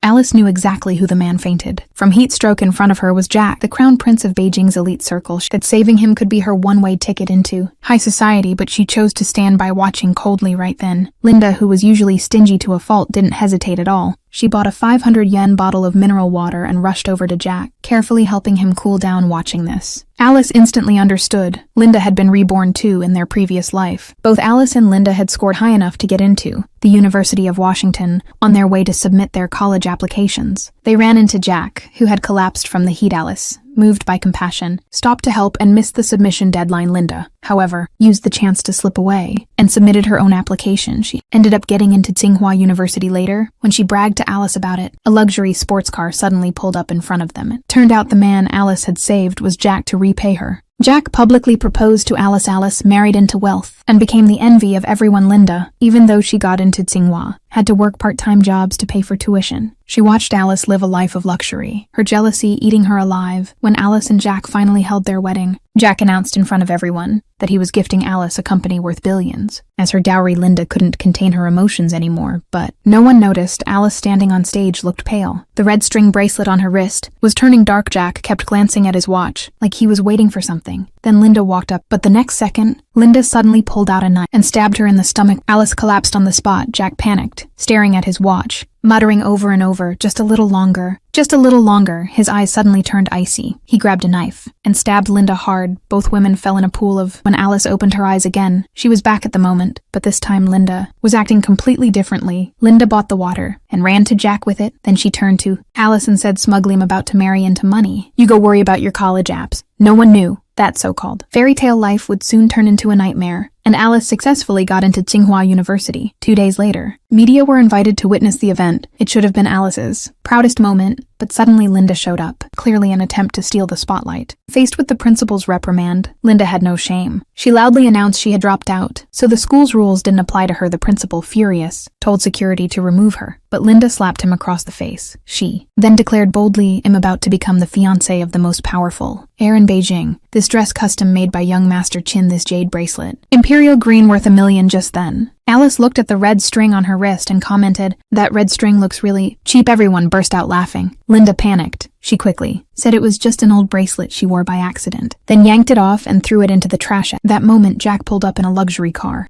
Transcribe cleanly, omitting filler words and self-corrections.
Alice knew exactly who the man fainted. From heat stroke in front of her was Jack, the crown prince of Beijing's elite circle, that saving him could be her one-way ticket into high society, but she chose to stand by watching coldly right then. Linda, who was usually stingy to a fault, didn't hesitate at all. She bought a 500 yen bottle of mineral water and rushed over to Jack, carefully helping him cool down watching this. Alice instantly understood. Linda had been reborn too in their previous life. Both Alice and Linda had scored high enough to get into the University of Washington on their way to submit their college applications. They ran into Jack, who had collapsed from the heat. Alice, moved by compassion, stopped to help and missed the submission deadline. Linda, however, used the chance to slip away and submitted her own application. She ended up getting into Tsinghua University later. When she bragged to Alice about it, a luxury sports car suddenly pulled up in front of them. It turned out the man Alice had saved was Jack to repay her. Jack publicly proposed to Alice. Alice married into wealth and became the envy of everyone. Linda, even though she got into Tsinghua, had to work part-time jobs to pay for tuition. She watched Alice live a life of luxury, her jealousy eating her alive. When Alice and Jack finally held their wedding, Jack announced in front of everyone that he was gifting Alice a company worth billions. As her dowry, Linda couldn't contain her emotions anymore, but no one noticed. Alice, standing on stage, looked pale. The red string bracelet on her wrist was turning dark. Jack kept glancing at his watch, like he was waiting for something. Then Linda walked up, but the next second, Linda suddenly pulled out a knife and stabbed her in the stomach. Alice collapsed on the spot. Jack panicked, staring at his watch, muttering over and over, "Just a little longer, just a little longer." His eyes suddenly turned icy. He grabbed a knife and stabbed Linda hard. Both women fell in a pool of... When Alice opened her eyes again, she was back at the moment, but this time Linda was acting completely differently. Linda bought the water and ran to Jack with it. Then she turned to Alice and said smugly, "I'm about to marry into money. You go worry about your college apps." No one knew that so-called fairy tale life would soon turn into a nightmare, and Alice successfully got into Tsinghua University. 2 days later, media were invited to witness the event. It should have been Alice's proudest moment, but suddenly Linda showed up, clearly an attempt to steal the spotlight. Faced with the principal's reprimand, Linda had no shame. She loudly announced she had dropped out, so the school's rules didn't apply to her. The principal, furious, told security to remove her, but Linda slapped him across the face. She then declared boldly, "I'm about to become the fiancé of the most powerful heir in Beijing. This dress custom made by young Master Qin, this jade bracelet. Imperial green worth $1 million." Just then, Alice looked at the red string on her wrist and commented, "That red string looks really cheap." Everyone burst out laughing. Linda panicked. She quickly said it was just an old bracelet she wore by accident, then yanked it off and threw it into the trash. At that moment, Jack pulled up in a luxury car.